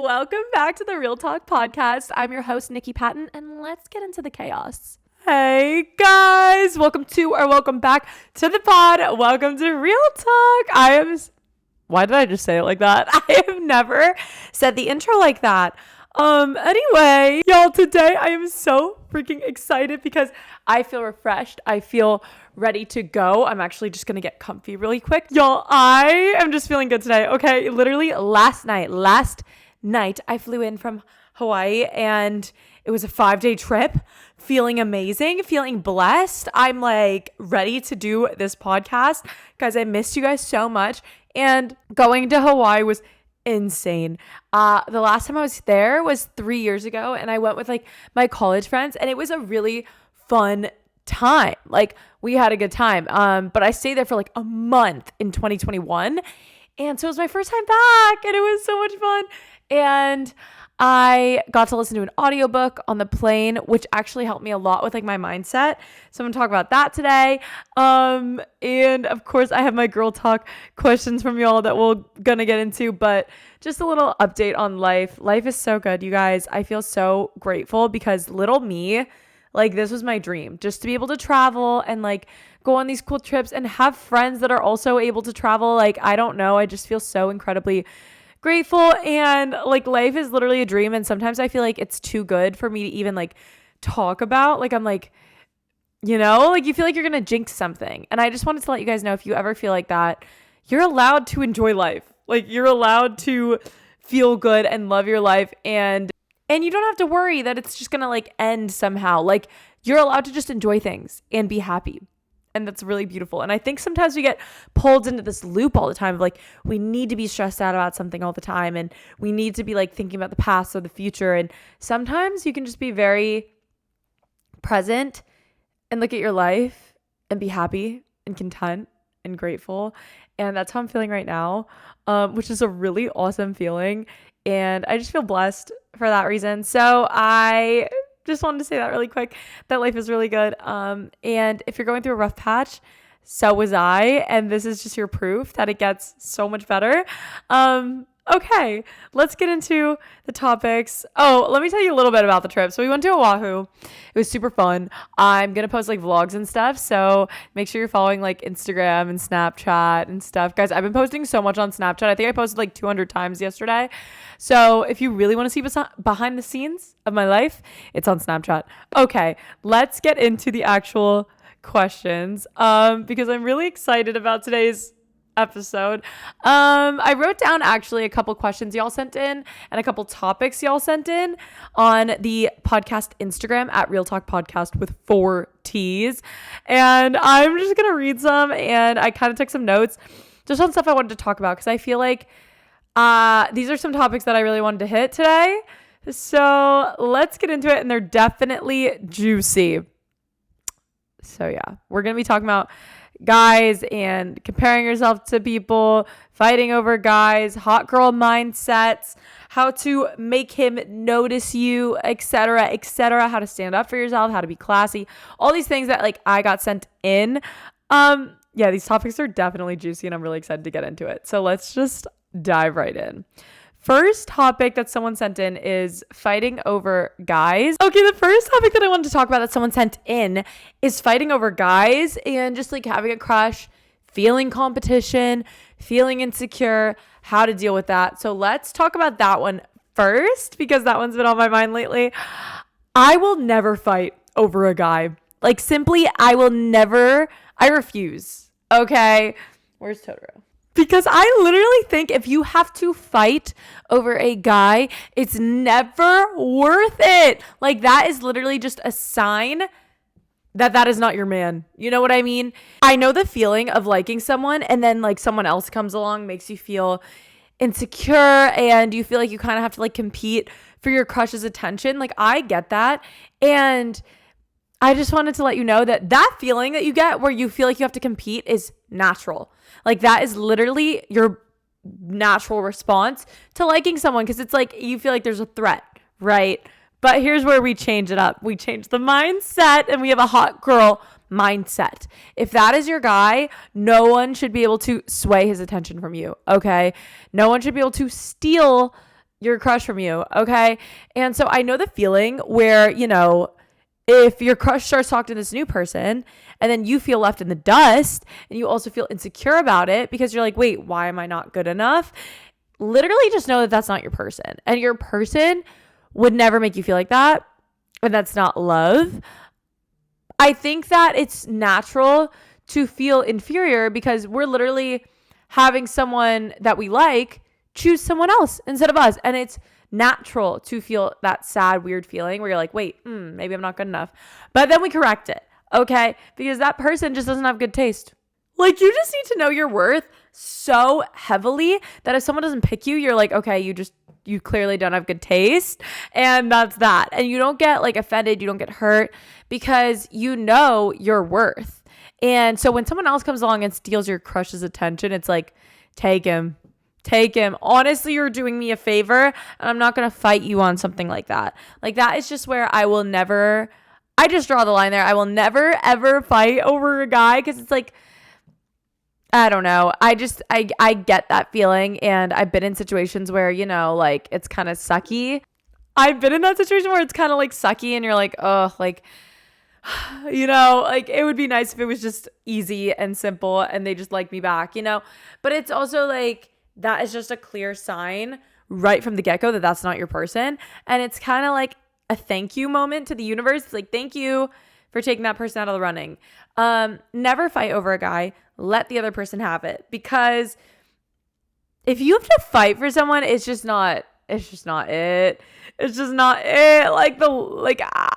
Welcome back to the Real Talk podcast. I'm your host, Niki Patton, and let's get into the chaos. Hey guys, welcome back to the pod. Welcome to Real Talk. Why did I just say it like that? I have never said the intro like that. Anyway, y'all, today I am so freaking excited because I feel refreshed. I feel ready to go. I'm actually just gonna get comfy really quick. Y'all, I am just feeling good today. Okay, literally last night I flew in from Hawaii and it was a 5-day trip. Feeling amazing, feeling blessed. I'm like ready to do this podcast. Guys, I missed you guys so much. And going to Hawaii was insane. The last time I was there was 3 years ago, and I went with like my college friends, and it was a really fun time. Like, we had a good time. But I stayed there for like a month in 2021, and so it was my first time back, and it was so much fun. And I got to listen to an audiobook on the plane, which actually helped me a lot with like my mindset. So I'm gonna talk about that today. And of course I have my girl talk questions from y'all that we're gonna get into, but just a little update on life. Life is so good, you guys. I feel so grateful because little me, like, this was my dream, just to be able to travel and like go on these cool trips and have friends that are also able to travel. Like, I don't know. I just feel so incredibly grateful, and like life is literally a dream, and sometimes I feel like it's too good for me to even like talk about. Like, I'm like, you know, like you feel like you're gonna jinx something, and I just wanted to let you guys know, if you ever feel like that, you're allowed to enjoy life. Like, you're allowed to feel good and love your life, and you don't have to worry that it's just gonna like end somehow. Like, you're allowed to just enjoy things and be happy. And that's really beautiful. And I think sometimes we get pulled into this loop all the time of like, we need to be stressed out about something all the time. And we need to be like thinking about the past or the future. And sometimes you can just be very present and look at your life and be happy and content and grateful. And that's how I'm feeling right now, which is a really awesome feeling. And I just feel blessed for that reason. So I just wanted to say that really quick, that life is really good. And if you're going through a rough patch, so was I. And this is just your proof that it gets so much better. Okay, let's get into the topics. Oh, let me tell you a little bit about the trip. So we went to Oahu. It was super fun. I'm going to post like vlogs and stuff. So make sure you're following like Instagram and Snapchat and stuff. Guys, I've been posting so much on Snapchat. I think I posted like 200 times yesterday. So if you really want to see what's behind the scenes of my life, it's on Snapchat. Okay, let's get into the actual questions because I'm really excited about today's episode. I wrote down actually a couple questions y'all sent in and a couple topics y'all sent in on the podcast Instagram at Real Talk Podcast with 4 T's. And I'm just going to read some, and I kind of took some notes just on stuff I wanted to talk about because I feel like these are some topics that I really wanted to hit today. So let's get into it, and they're definitely juicy. So yeah, we're going to be talking about guys and comparing yourself to people, fighting over guys, hot girl mindsets, how to make him notice you, etc., how to stand up for yourself, how to be classy, all these things that like I got sent in. Yeah, these topics are definitely juicy, and I'm really excited to get into it. So let's just dive right in. First topic that someone sent in is fighting over guys. Okay, the first topic that I wanted to talk about that someone sent in is fighting over guys and just like having a crush, feeling competition, feeling insecure, how to deal with that. So let's talk about that one first because that one's been on my mind lately. I will never fight over a guy. Like, simply, I refuse. Okay, where's Totoro? Because I literally think if you have to fight over a guy, it's never worth it. Like, that is literally just a sign that is not your man. You know what I mean? I know the feeling of liking someone and then like someone else comes along, makes you feel insecure, and you feel like you kind of have to like compete for your crush's attention. Like, I get that. And I just wanted to let you know that feeling that you get where you feel like you have to compete is natural. Like, that is literally your natural response to liking someone, because it's like you feel like there's a threat, right? But here's where we change it up. We change the mindset, and we have a hot girl mindset. If that is your guy, no one should be able to sway his attention from you, okay? No one should be able to steal your crush from you, okay? And so I know the feeling where, if your crush starts talking to this new person and then you feel left in the dust and you also feel insecure about it because you're like, wait, why am I not good enough? Literally just know that that's not your person. And your person would never make you feel like that. And that's not love. I think that it's natural to feel inferior because we're literally having someone that we like choose someone else instead of us. And it's natural to feel that sad, weird feeling where you're like, wait, maybe I'm not good enough. But then we correct it, okay? Because that person just doesn't have good taste. Like, you just need to know your worth so heavily that if someone doesn't pick you, you're like, okay, you clearly don't have good taste. And that's that. And you don't get like offended. You don't get hurt because you know your worth. And so when someone else comes along and steals your crush's attention, it's like, take him. Honestly, you're doing me a favor and I'm not going to fight you on something like that. Like, that is just where I just draw the line there. I will never, ever fight over a guy because it's like, I don't know. I get that feeling, and I've been in situations where, like, it's kind of sucky. I've been in that situation where it's kind of like sucky and you're like, oh, like, like, it would be nice if it was just easy and simple and they just like me back, but it's also like, that is just a clear sign right from the get-go that that's not your person. And it's kind of like a thank you moment to the universe. It's like, thank you for taking that person out of the running. Never fight over a guy. Let the other person have it. Because if you have to fight for someone, it's just not it. It's just not it.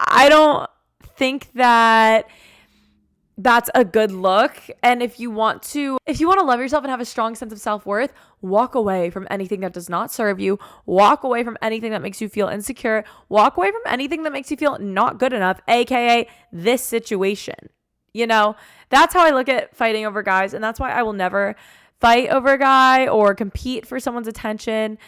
I don't think that that's a good look. And if you want to love yourself and have a strong sense of self-worth, walk away from anything that does not serve you. Walk away from anything that makes you feel insecure. Walk away from anything that makes you feel not good enough, aka this situation. That's how I look at fighting over guys. And that's why I will never fight over a guy or compete for someone's attention.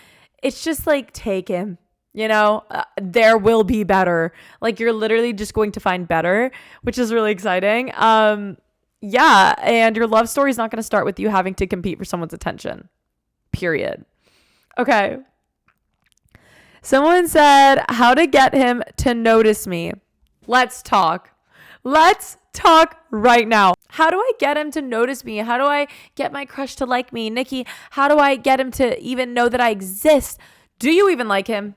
It's just like, take him. There will be better. Like, you're literally just going to find better, which is really exciting. Yeah. And your love story is not going to start with you having to compete for someone's attention. Period. Okay. Someone said, how to get him to notice me. Let's talk right now. How do I get him to notice me? How do I get my crush to like me? Nikki, how do I get him to even know that I exist? Do you even like him?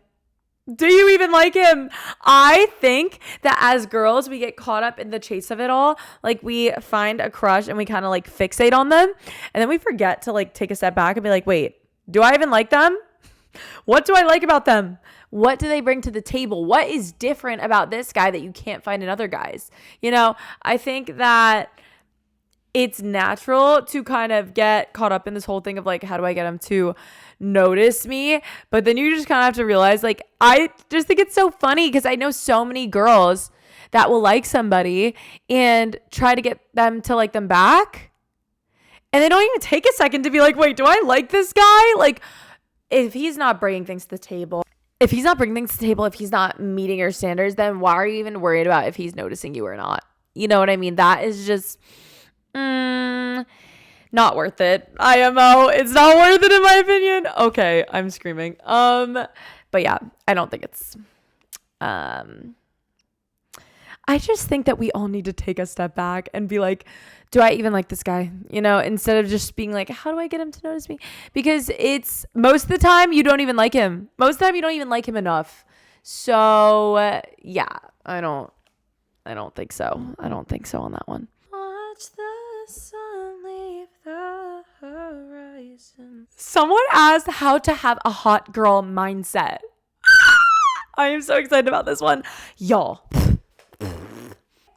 I think that as girls, we get caught up in the chase of it all. Like, we find a crush and we kind of like fixate on them. And then we forget to like take a step back and be like, wait, do I even like them? What do I like about them? What do they bring to the table? What is different about this guy that you can't find in other guys? I think that it's natural to kind of get caught up in this whole thing of like, how do I get him to notice me? But then you just kind of have to realize, like, I just think it's so funny because I know so many girls that will like somebody and try to get them to like them back. And they don't even take a second to be like, wait, do I like this guy? Like, if he's not bringing things to the table, if he's not meeting your standards, then why are you even worried about if he's noticing you or not? You know what I mean? That is just not worth it. IMO, it's not worth it in my opinion. Okay, I'm screaming. But yeah, I don't think it's I just think that we all need to take a step back and be like, do I even like this guy? Instead of just being like, how do I get him to notice me? Because it's most of the time you don't even like him. Most of the time you don't even like him enough. So yeah, I don't think so. I don't think so on that one. Watch the sun leave the horizon. Someone asked how to have a hot girl mindset. I am so excited about this one. Y'all,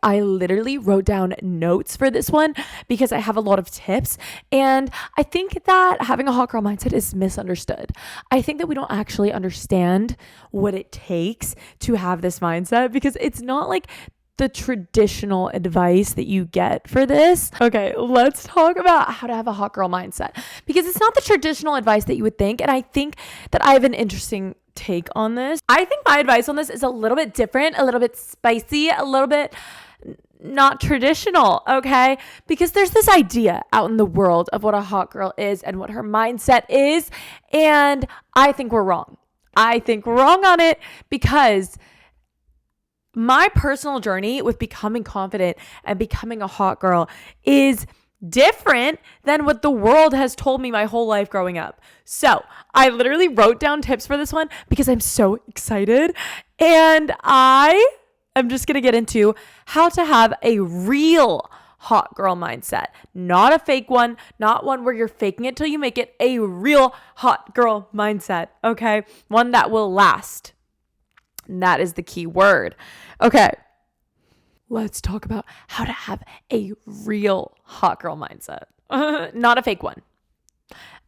I literally wrote down notes for this one because I have a lot of tips. And I think that having a hot girl mindset is misunderstood. I think that we don't actually understand what it takes to have this mindset because it's not like the traditional advice that you get for this. Okay, let's talk about how to have a hot girl mindset because it's not the traditional advice that you would think. And I think that I have an interesting take on this. I think my advice on this is a little bit different, a little bit spicy, a little bit not traditional, okay? Because there's this idea out in the world of what a hot girl is and what her mindset is, and I think we're wrong. I think wrong on it, because my personal journey with becoming confident and becoming a hot girl is different than what the world has told me my whole life growing up. So I literally wrote down tips for this one because I'm so excited. And I am just going to get into how to have a real hot girl mindset, not a fake one, not one where you're faking it till you make it, a real hot girl mindset. Okay. One that will last. And that is the key word. Okay. Let's talk about how to have a real hot girl mindset, not a fake one.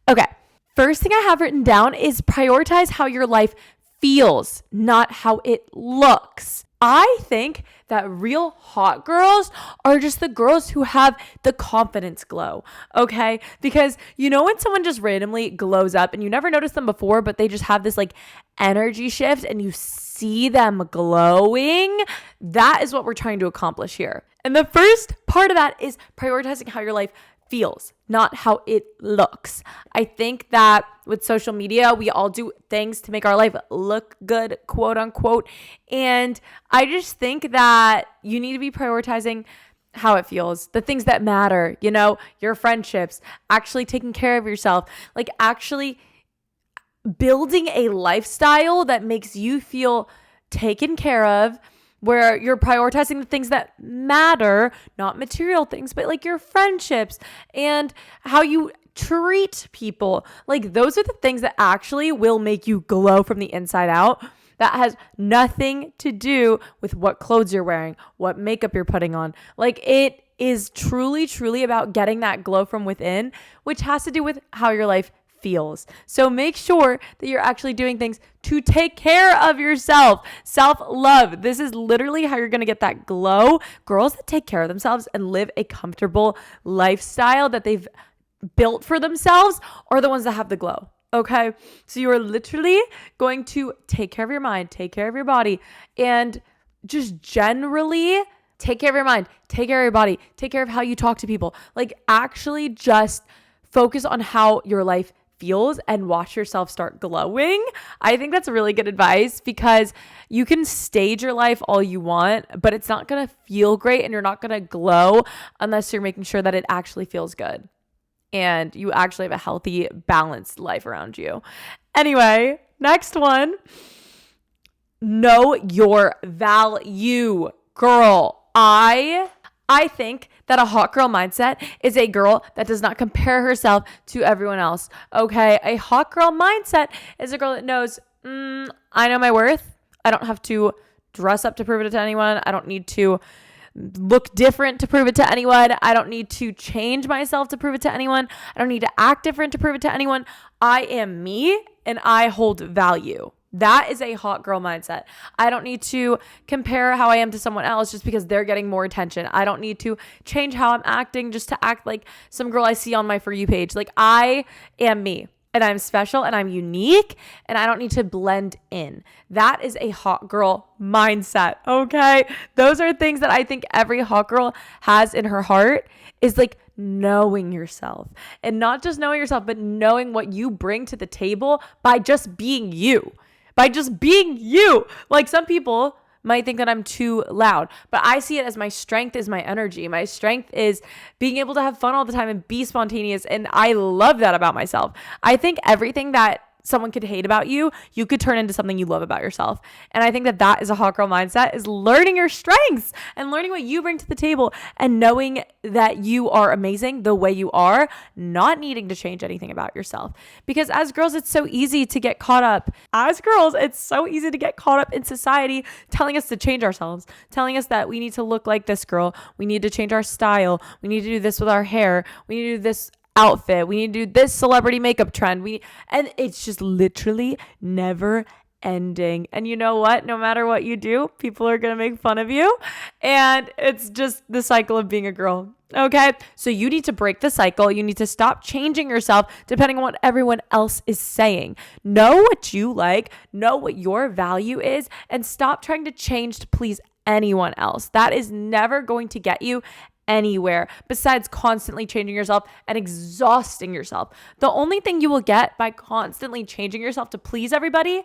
Okay. First thing I have written down is prioritize how your life feels, not how it looks. I think that real hot girls are just the girls who have the confidence glow, okay? Because you know when someone just randomly glows up and you never noticed them before, but they just have this like energy shift and you see them glowing? That is what we're trying to accomplish here. And the first part of that is prioritizing how your life feels, not how it looks. I think that with social media, we all do things to make our life look good, quote unquote. And I just think that you need to be prioritizing how it feels, the things that matter, you know, your friendships, actually taking care of yourself, like actually building a lifestyle that makes you feel taken care of, where you're prioritizing the things that matter, not material things, but like your friendships and how you treat people. Like those are the things that actually will make you glow from the inside out. That has nothing to do with what clothes you're wearing, what makeup you're putting on. Like it is truly, truly about getting that glow from within, which has to do with how your life feels. So make sure that you're actually doing things to take care of yourself. Self-love. This is literally how you're going to get that glow. Girls that take care of themselves and live a comfortable lifestyle that they've built for themselves are the ones that have the glow. Okay. So you are literally going to take care of your mind, take care of your body, and just generally take care of your mind, take care of your body, take care of how you talk to people. Like actually just focus on how your life feels and watch yourself start glowing. I think that's really good advice, because you can stage your life all you want, but it's not going to feel great and you're not going to glow unless you're making sure that it actually feels good and you actually have a healthy, balanced life around you. Anyway, next one. Know your value. Girl, I think that a hot girl mindset is a girl that does not compare herself to everyone else. Okay. A hot girl mindset is a girl that knows, I know my worth. I don't have to dress up to prove it to anyone. I don't need to look different to prove it to anyone. I don't need to change myself to prove it to anyone. I don't need to act different to prove it to anyone. I am me and I hold value. That is a hot girl mindset. I don't need to compare how I am to someone else just because they're getting more attention. I don't need to change how I'm acting just to act like some girl I see on my For You page. Like I am me and I'm special and I'm unique and I don't need to blend in. That is a hot girl mindset. Okay. Those are things that I think every hot girl has in her heart, is like knowing yourself, and not just knowing yourself, but knowing what you bring to the table by just being you. By just being you. Like some people might think that I'm too loud, but I see it as my strength is my energy. My strength is being able to have fun all the time and be spontaneous. And I love that about myself. I think everything that someone could hate about you, you could turn into something you love about yourself. And I think that that is a hot girl mindset, is learning your strengths and learning what you bring to the table and knowing that you are amazing the way you are, not needing to change anything about yourself. Because as girls, it's so easy to get caught up. As girls, it's so easy to get caught up in society telling us to change ourselves, telling us that we need to look like this girl. We need to change our style. We need to do this with our hair. We need to do this outfit. We need to do this celebrity makeup trend. And it's just literally never ending. And you know what? No matter what you do, people are going to make fun of you. And it's just the cycle of being a girl. Okay. So you need to break the cycle. You need to stop changing yourself depending on what everyone else is saying. Know what you like, know what your value is, and stop trying to change to please anyone else. That is never going to get you anywhere besides constantly changing yourself and exhausting yourself. The only thing you will get by constantly changing yourself to please everybody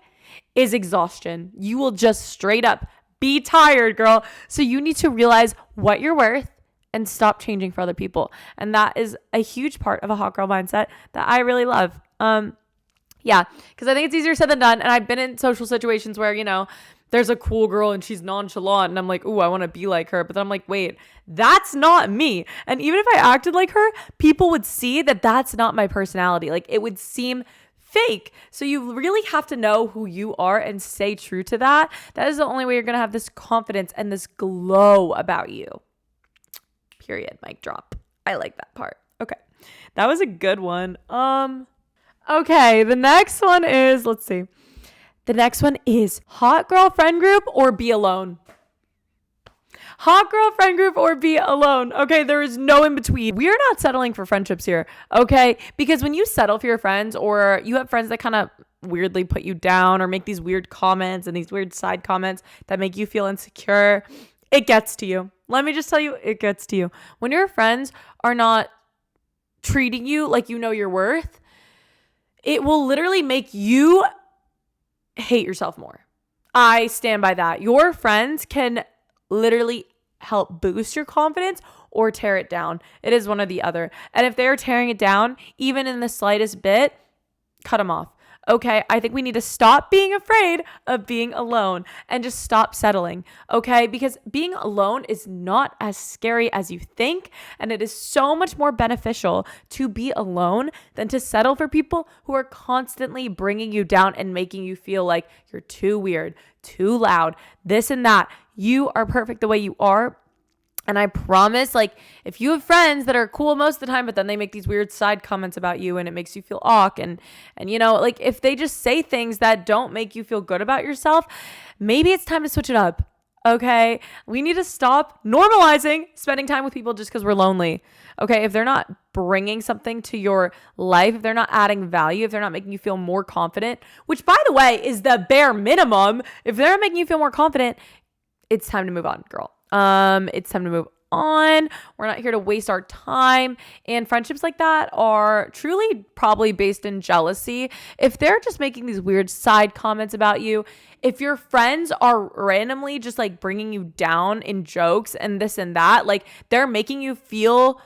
is exhaustion. You will just straight up be tired, girl. So you need to realize what you're worth and stop changing for other people. And that is a huge part of a hot girl mindset that I really love. Yeah, because I think it's easier said than done. And I've been in social situations where, there's a cool girl and she's nonchalant and I'm like, ooh, I want to be like her. But then I'm like, wait, that's not me. And even if I acted like her, people would see that that's not my personality. Like, it would seem fake. So you really have to know who you are and stay true to that. That is the only way you're going to have this confidence and this glow about you. Period. Mic drop. I like that part. Okay. That was a good one. Okay. The next one is, let's see. The next one is hot girl friend group or be alone. Hot girl friend group or be alone. Okay, there is no in between. We are not settling for friendships here, okay? Because when you settle for your friends or you have friends that kind of weirdly put you down or make these weird comments and these weird side comments that make you feel insecure, it gets to you. Let me just tell you, it gets to you. When your friends are not treating you like you know your worth, it will literally make you hate yourself more. I stand by that. Your friends can literally help boost your confidence or tear it down. It is one or the other. And if they're tearing it down, even in the slightest bit, cut them off. Okay, I think we need to stop being afraid of being alone and just stop settling, okay? Because being alone is not as scary as you think, and it is so much more beneficial to be alone than to settle for people who are constantly bringing you down and making you feel like you're too weird, too loud, this and that. You are perfect the way you are. And I promise, like, if you have friends that are cool most of the time, but then they make these weird side comments about you and it makes you feel awk and like if they just say things that don't make you feel good about yourself, maybe it's time to switch it up. Okay. We need to stop normalizing spending time with people just because we're lonely. Okay. If they're not bringing something to your life, if they're not adding value, if they're not making you feel more confident, which by the way is the bare minimum, if they're not making you feel more confident, it's time to move on, girl. It's time to move on. We're not here to waste our time. And friendships like that are truly probably based in jealousy. If they're just making these weird side comments about you, if your friends are randomly just like bringing you down in jokes and this and that, like they're making you feel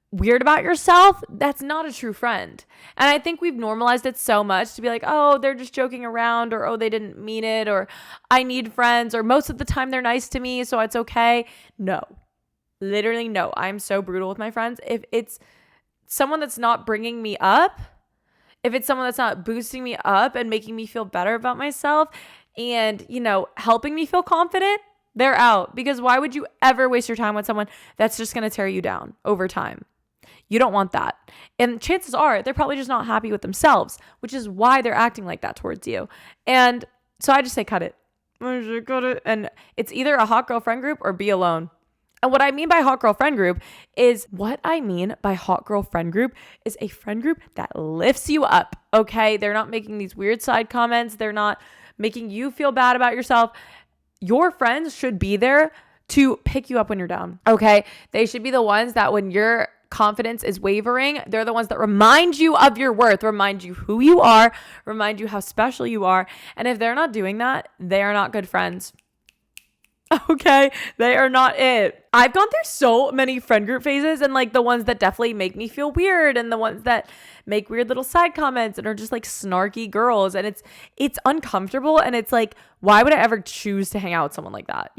weird about yourself, that's not a true friend. And I think we've normalized it so much to be like, oh, they're just joking around, or oh, they didn't mean it, or I need friends, or most of the time they're nice to me, so it's okay. No, literally no. I'm so brutal with my friends. If it's someone that's not bringing me up, if it's someone that's not boosting me up and making me feel better about myself and, helping me feel confident, they're out. Because why would you ever waste your time with someone that's just going to tear you down over time? You don't want that. And chances are they're probably just not happy with themselves, which is why they're acting like that towards you. And so I just say, cut it. And it's either a hot girl friend group or be alone. And what I mean by hot girl friend group is a friend group that lifts you up. Okay. They're not making these weird side comments. They're not making you feel bad about yourself. Your friends should be there to pick you up when you're down. Okay. They should be the ones that when your confidence is wavering, they're the ones that remind you of your worth, remind you who you are, remind you how special you are. And if they're not doing that, they are not good friends. Okay, they are not it. I've gone through so many friend group phases, and like the ones that definitely make me feel weird and the ones that make weird little side comments and are just like snarky girls, and it's uncomfortable, and it's like, why would I ever choose to hang out with someone like that?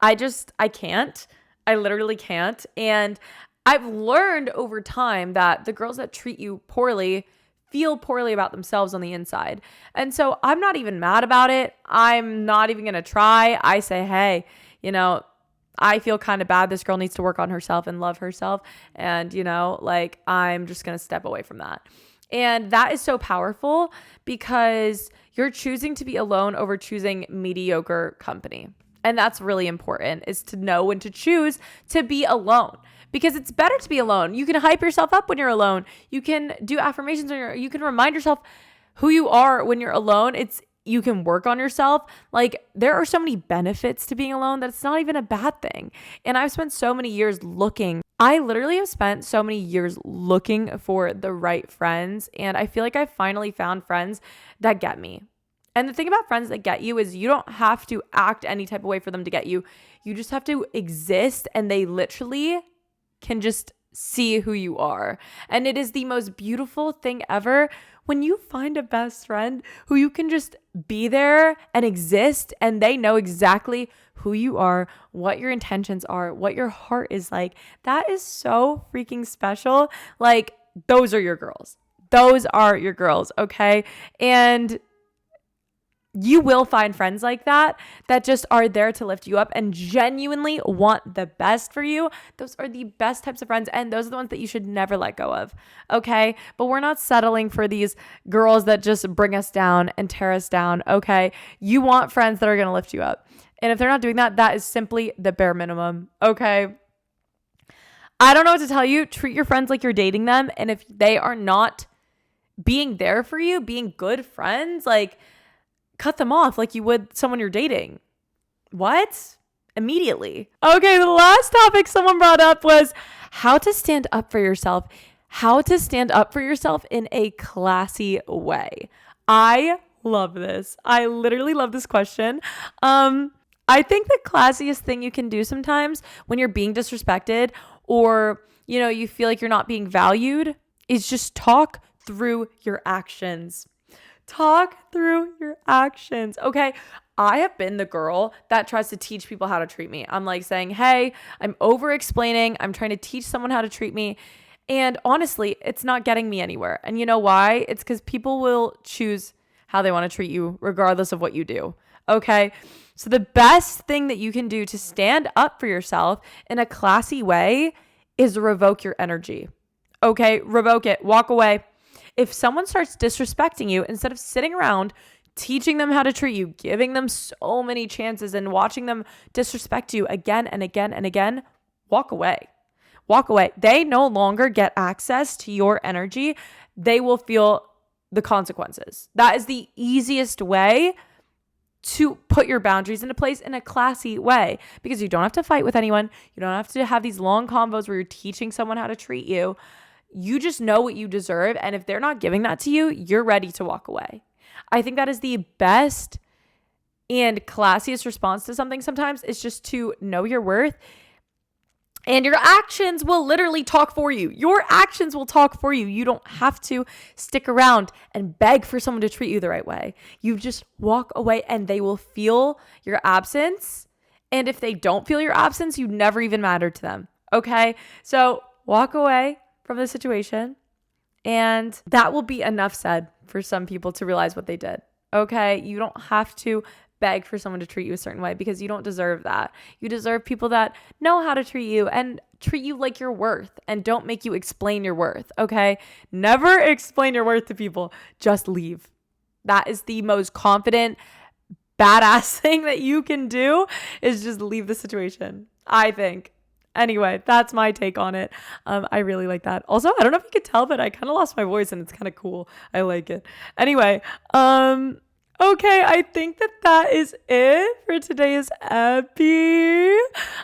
I can't. I literally can't. And I've learned over time that the girls that treat you poorly feel poorly about themselves on the inside. And so I'm not even mad about it. I'm not even going to try. I say, hey, I feel kind of bad. This girl needs to work on herself and love herself. And, I'm just going to step away from that. And that is so powerful because you're choosing to be alone over choosing mediocre company. And that's really important, is to know when to choose to be alone. Because it's better to be alone. You can hype yourself up when you're alone. You can do affirmations you can remind yourself who you are when you're alone. You can work on yourself. Like, there are so many benefits to being alone that it's not even a bad thing. And I've spent so many years looking. I literally have spent so many years looking for the right friends. And I feel like I finally found friends that get me. And the thing about friends that get you is you don't have to act any type of way for them to get you. You just have to exist, and they literally can just see who you are. And it is the most beautiful thing ever when you find a best friend who you can just be there and exist, and they know exactly who you are, what your intentions are, what your heart is like. That is so freaking special. Like, those are your girls. Those are your girls, okay? And you will find friends like that just are there to lift you up and genuinely want the best for you. Those are the best types of friends, and those are the ones that you should never let go of, okay? But we're not settling for these girls that just bring us down and tear us down, okay? You want friends that are going to lift you up. And if they're not doing that, that is simply the bare minimum, okay? I don't know what to tell you. Treat your friends like you're dating them, and if they are not being there for you, being good friends, like, cut them off like you would someone you're dating. What? Immediately. Okay, the last topic someone brought up was how to stand up for yourself. How to stand up for yourself in a classy way. I love this. I literally love this question. I think the classiest thing you can do sometimes when you're being disrespected or, you feel like you're not being valued is just talk through your actions. Talk through your actions. Okay. I have been the girl that tries to teach people how to treat me. I'm like saying, hey, I'm over explaining. I'm trying to teach someone how to treat me. And honestly, it's not getting me anywhere. And you know why? It's because people will choose how they want to treat you regardless of what you do. Okay. So the best thing that you can do to stand up for yourself in a classy way is revoke your energy. Okay. Revoke it. Walk away. If someone starts disrespecting you, instead of sitting around teaching them how to treat you, giving them so many chances and watching them disrespect you again and again and again, walk away. Walk away. They no longer get access to your energy. They will feel the consequences. That is the easiest way to put your boundaries into place in a classy way, because you don't have to fight with anyone. You don't have to have these long convos where you're teaching someone how to treat you. You just know what you deserve. And if they're not giving that to you, you're ready to walk away. I think that is the best and classiest response to something sometimes, is just to know your worth. And your actions will literally talk for you. Your actions will talk for you. You don't have to stick around and beg for someone to treat you the right way. You just walk away and they will feel your absence. And if they don't feel your absence, you never even mattered to them. Okay? So walk away from the situation, and that will be enough said for some people to realize what they did. Okay? You don't have to beg for someone to treat you a certain way, because you don't deserve that. You deserve people that know how to treat you and treat you like your worth, and don't make you explain your worth. Okay? Never explain your worth to people. Just leave. That is the most confident, badass thing that you can do, is just leave the situation, I think. Anyway, that's my take on it. I really like that. Also, I don't know if you could tell, but I kind of lost my voice, and it's kind of cool. I like it. Anyway, okay, I think that is it for today's epi.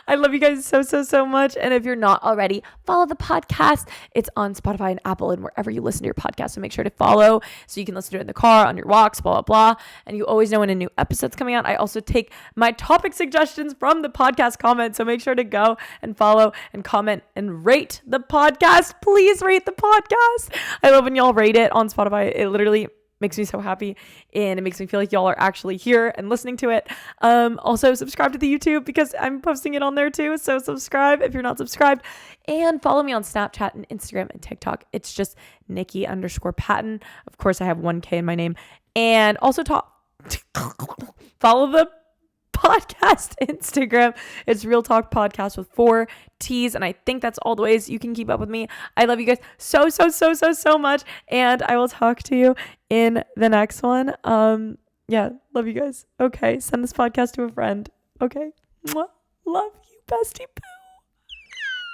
I love you guys so much. And if you're not already, follow the podcast. It's on Spotify and Apple and wherever you listen to your podcast. So make sure to follow so you can listen to it in the car, on your walks, blah, blah, blah. And you always know when a new episode's coming out. I also take my topic suggestions from the podcast comments. So make sure to go and follow and comment and rate the podcast. Please rate the podcast. I love when y'all rate it on Spotify. It literally makes me so happy, and it makes me feel like y'all are actually here and listening to it. Also subscribe to the YouTube, because I'm posting it on there too. So subscribe if you're not subscribed, and follow me on Snapchat and Instagram and TikTok. It's just Niki_Patton. Of course, I have 1K in my name. And also follow the podcast Instagram. It's Real Talk Podcast with 4 T's, and I think that's all the ways you can keep up with me. I love you guys so much, and I will talk to you in the next one. Yeah, love you guys. Okay, send this podcast to a friend. Okay, mwah. Love you, bestie boo.